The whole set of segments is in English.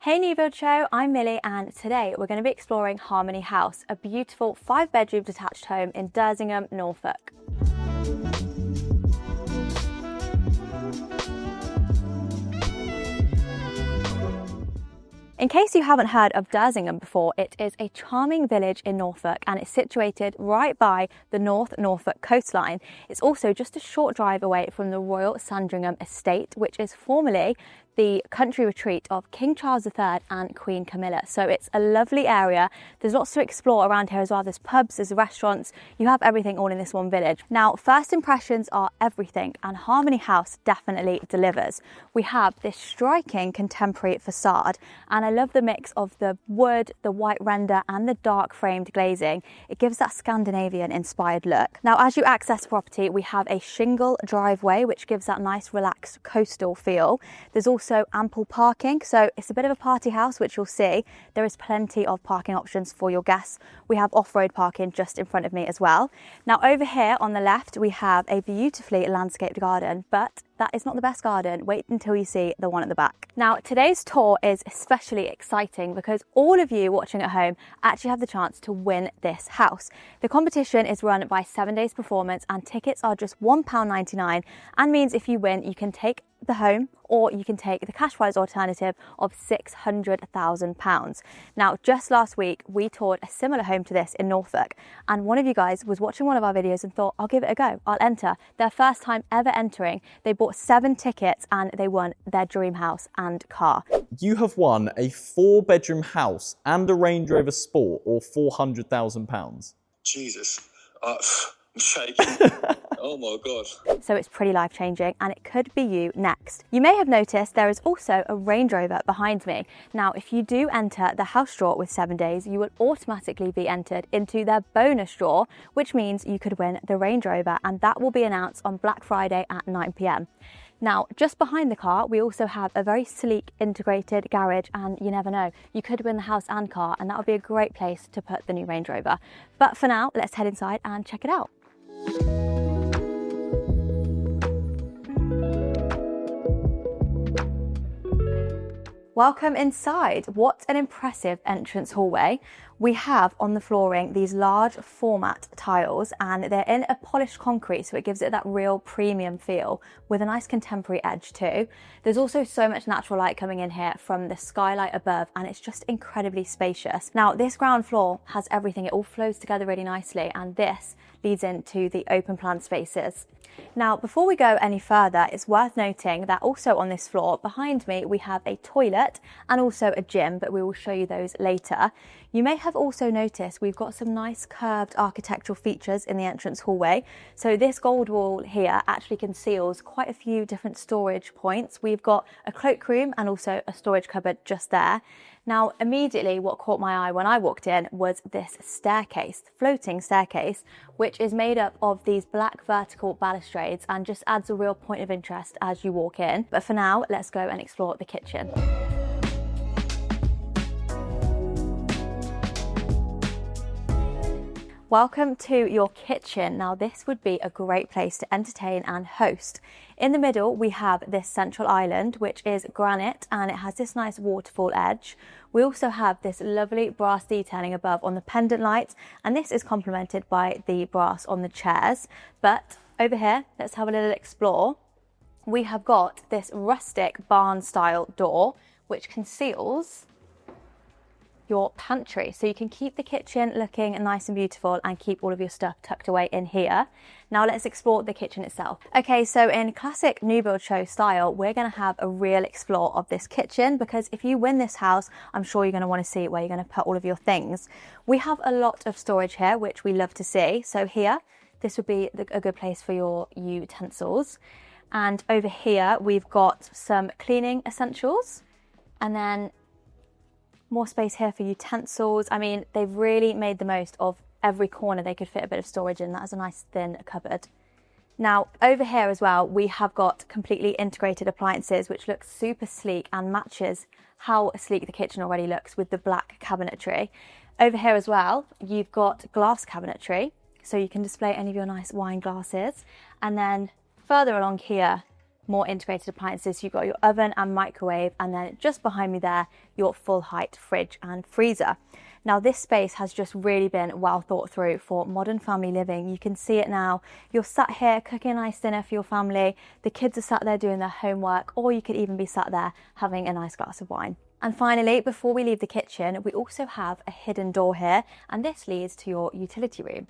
Hey New Build Show, I'm Millie and today we're going to be exploring Harmony House, a beautiful 5-bedroom detached home in Dersingham, Norfolk. In case you haven't heard of Dersingham before, it is a charming village in Norfolk and it's situated right by the North Norfolk coastline. It's also just a short drive away from the Royal Sandringham Estate, which is formerly the country retreat of King Charles III and Queen Camilla. So it's a lovely area. There's lots to explore around here as well. There's pubs, there's restaurants, you have everything all in this one village. Now, first impressions are everything and Harmony House definitely delivers. We have this striking contemporary facade and I love the mix of the wood, the white render and the dark framed glazing. It gives that Scandinavian inspired look. Now, as you access the property, we have a shingle driveway which gives that nice relaxed coastal feel. There's also ample parking, so it's a bit of a party house, which you'll see. There is plenty of parking options for your guests. We have off-road parking just in front of me as well. Now over here on the left, we have a beautifully landscaped garden, but that is not the best garden. Wait until you see the one at the back. Now today's tour is especially exciting because all of you watching at home actually have the chance to win this house. The competition is run by 7 Days Performance and tickets are just £1.99 and means if you win, you can take the home or you can take the cash prize alternative of £600,000. Now, just last week, we toured a similar home to this in Norfolk and one of you guys was watching one of our videos and thought, I'll give it a go, I'll enter. Their first time ever entering, they bought 7 tickets and they won their dream house and car. You have won a 4-bedroom house and a Range Rover Sport or £400,000. Jesus. I'm shaking. Oh my God. So it's pretty life-changing and it could be you next. You may have noticed there is also a Range Rover behind me. Now, if you do enter the house draw with 7 Days, you will automatically be entered into their bonus draw, which means you could win the Range Rover and that will be announced on Black Friday at 9 p.m. Now, just behind the car, we also have a very sleek integrated garage and you never know, you could win the house and car and that would be a great place to put the new Range Rover. But for now, let's head inside and check it out. Welcome inside. What an impressive entrance hallway. We have on the flooring these large format tiles and they're in a polished concrete, so it gives it that real premium feel with a nice contemporary edge too. There's also so much natural light coming in here from the skylight above and it's just incredibly spacious. Now, this ground floor has everything. It all flows together really nicely and this leads into the open plan spaces. Now, before we go any further, it's worth noting that also on this floor behind me, we have a toilet and also a gym, but we will show you those later. You may have also noticed we've got some nice curved architectural features in the entrance hallway. So this gold wall here actually conceals quite a few different storage points. We've got a cloakroom and also a storage cupboard just there. Now, immediately what caught my eye when I walked in was this staircase, floating staircase, which is made up of these black vertical balustrades and just adds a real point of interest as you walk in. But for now, let's go and explore the kitchen. Welcome to your kitchen. Now, this would be a great place to entertain and host. In the middle, we have this central island, which is granite and it has this nice waterfall edge. We also have this lovely brass detailing above on the pendant lights, and this is complemented by the brass on the chairs. But over here, let's have a little explore. We have got this rustic barn style door, which conceals your pantry, so you can keep the kitchen looking nice and beautiful and keep all of your stuff tucked away in here. Now let's explore the kitchen itself. Okay, so in classic New Build Show style, we're going to have a real explore of this kitchen because if you win this house, I'm sure you're going to want to see where you're going to put all of your things. We have a lot of storage here, which we love to see. So here, this would be a good place for your utensils. And over here, we've got some cleaning essentials and then more space here for utensils. I mean, they've really made the most of every corner they could fit a bit of storage in. That is a nice thin cupboard. Now, over here as well, we have got completely integrated appliances, which looks super sleek and matches how sleek the kitchen already looks with the black cabinetry. Over here as well, you've got glass cabinetry, so you can display any of your nice wine glasses. And then further along here, more integrated appliances. You've got your oven and microwave, and then just behind me there, your full height fridge and freezer. Now this space has just really been well thought through for modern family living. You can see it now. You're sat here cooking a nice dinner for your family. The kids are sat there doing their homework, or you could even be sat there having a nice glass of wine. And finally, before we leave the kitchen, we also have a hidden door here, and this leads to your utility room.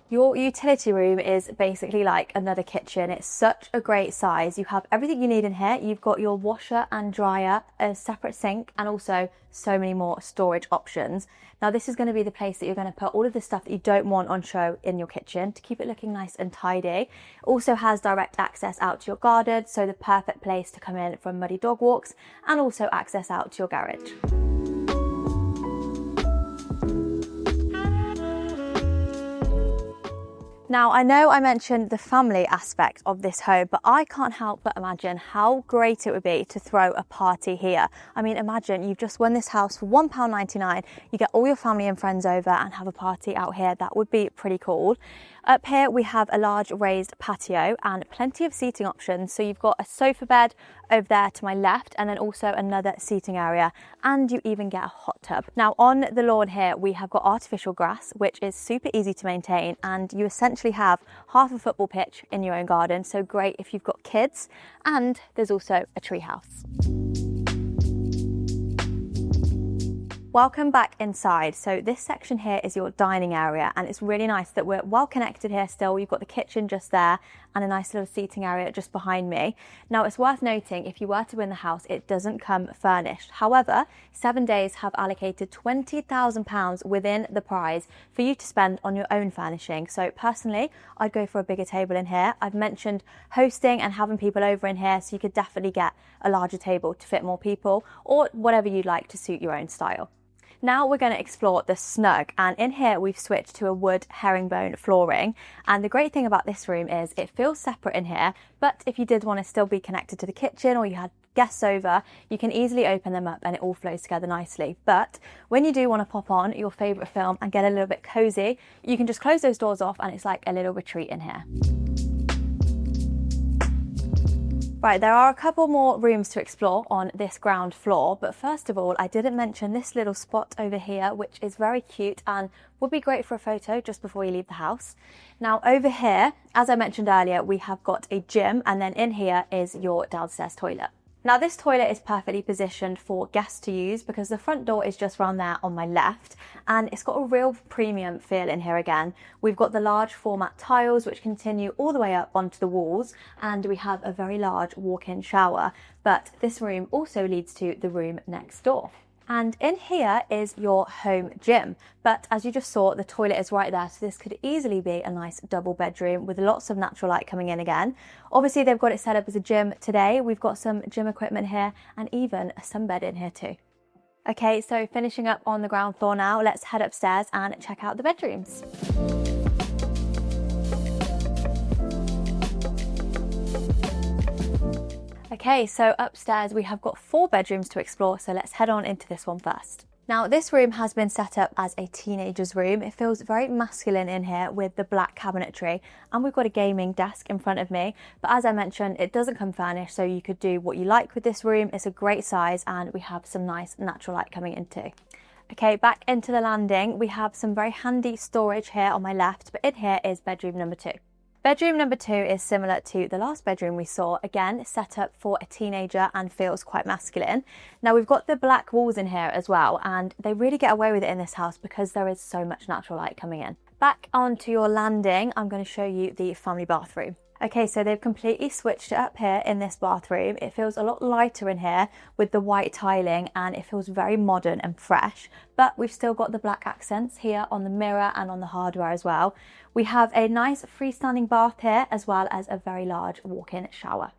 Your utility room is basically like another kitchen. It's such a great size. You have everything you need in here. You've got your washer and dryer, a separate sink, and also so many more storage options. Now this is going to be the place that you're going to put all of the stuff that you don't want on show in your kitchen to keep it looking nice and tidy. It also has direct access out to your garden, so the perfect place to come in from muddy dog walks, and also access out to your garage. Now, I know I mentioned the family aspect of this home, but I can't help but imagine how great it would be to throw a party here. I mean, imagine you've just won this house for £1.99. You get all your family and friends over and have a party out here. That would be pretty cool. Up here, we have a large raised patio and plenty of seating options. So you've got a sofa bed over there to my left, and then also another seating area, and you even get a hot tub. Now on the lawn here, we have got artificial grass, which is super easy to maintain, and you essentially have half a football pitch in your own garden. So great if you've got kids, and there's also a tree house. Welcome back inside. So this section here is your dining area, and it's really nice that we're well connected here still. You've got the kitchen just there and a nice little seating area just behind me. Now it's worth noting, if you were to win the house, it doesn't come furnished. However, 7 Days have allocated £20,000 within the prize for you to spend on your own furnishing. So personally, I'd go for a bigger table in here. I've mentioned hosting and having people over in here, so you could definitely get a larger table to fit more people, or whatever you'd like to suit your own style. Now we're going to explore the Snug, and in here we've switched to a wood herringbone flooring, and the great thing about this room is it feels separate in here, but if you did want to still be connected to the kitchen, or you had guests over, you can easily open them up and it all flows together nicely. But when you do want to pop on your favourite film and get a little bit cozy, you can just close those doors off and it's like a little retreat in here. Right, there are a couple more rooms to explore on this ground floor, but first of all, I didn't mention this little spot over here, which is very cute and would be great for a photo just before you leave the house. Now over here, as I mentioned earlier, we have got a gym, and then in here is your downstairs toilet. Now this toilet is perfectly positioned for guests to use because the front door is just around there on my left, and it's got a real premium feel in here again. We've got the large format tiles which continue all the way up onto the walls, and we have a very large walk-in shower, but this room also leads to the room next door. And in here is your home gym. But as you just saw, the toilet is right there. So this could easily be a nice double bedroom with lots of natural light coming in again. Obviously, they've got it set up as a gym today. We've got some gym equipment here and even a sunbed in here too. Okay, so finishing up on the ground floor now, let's head upstairs and check out the bedrooms. Okay, so upstairs we have got 4 bedrooms to explore, so let's head on into this one first. Now this room has been set up as a teenager's room. It feels very masculine in here with the black cabinetry, and we've got a gaming desk in front of me, but as I mentioned, it doesn't come furnished, so you could do what you like with this room. It's a great size and we have some nice natural light coming in too. Okay, back into the landing, we have some very handy storage here on my left, but in here is bedroom number 2. Bedroom number 2 is similar to the last bedroom we saw, again set up for a teenager and feels quite masculine. Now we've got the black walls in here as well, and they really get away with it in this house because there is so much natural light coming in. Back onto your landing, I'm going to show you the family bathroom. Okay, so they've completely switched it up here in this bathroom. It feels a lot lighter in here with the white tiling, and it feels very modern and fresh, but we've still got the black accents here on the mirror and on the hardware as well. We have a nice freestanding bath here as well as a very large walk-in shower.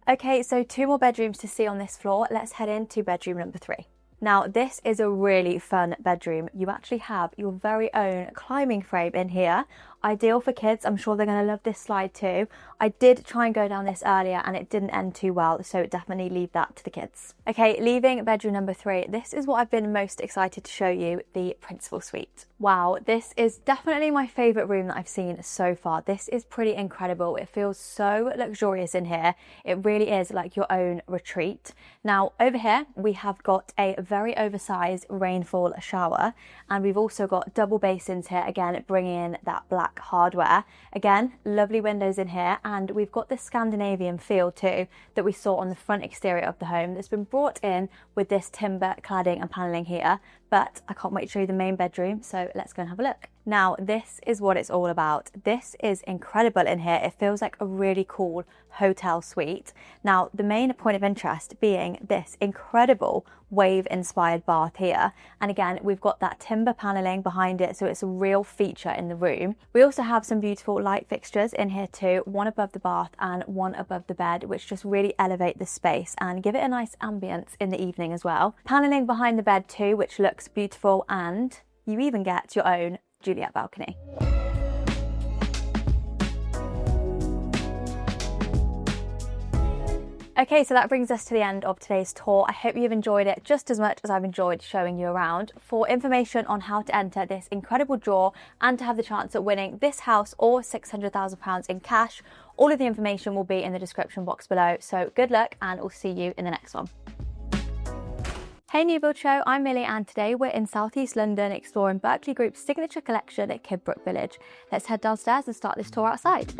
Okay, so 2 more bedrooms to see on this floor. Let's head into bedroom number 3. Now this is a really fun bedroom. You actually have your very own climbing frame in here. Ideal for kids. I'm sure they're going to love this slide too. I did try and go down this earlier and it didn't end too well, so definitely leave that to the kids. Okay, leaving bedroom number 3. This is what I've been most excited to show you, the principal suite. Wow, this is definitely my favourite room that I've seen so far. This is pretty incredible. It feels so luxurious in here. It really is like your own retreat. Now, over here, we have got a very oversized rainfall shower, and we've also got double basins here, again, bringing in that black hardware. Again, lovely windows in here, and we've got this Scandinavian feel too that we saw on the front exterior of the home that's been brought in with this timber cladding and panelling here. But I can't wait to show you the main bedroom, so let's go and have a look. Now, this is what it's all about. This is incredible in here. It feels like a really cool hotel suite. Now, the main point of interest being this incredible wave-inspired bath here. And again, we've got that timber paneling behind it, so it's a real feature in the room. We also have some beautiful light fixtures in here too, one above the bath and one above the bed, which just really elevate the space and give it a nice ambience in the evening as well. Paneling behind the bed too, which looks beautiful, and you even get your own Juliet balcony. Okay, so that brings us to the end of today's tour. I hope you've enjoyed it just as much as I've enjoyed showing you around. For information on how to enter this incredible draw and to have the chance at winning this house or £600,000 in cash, all of the information will be in the description box below. So good luck, and we'll see you in the next one. Hey New Build Show, I'm Millie, and today we're in southeast London exploring Berkeley Group's signature collection at Kidbrooke Village. Let's head downstairs and start this tour outside.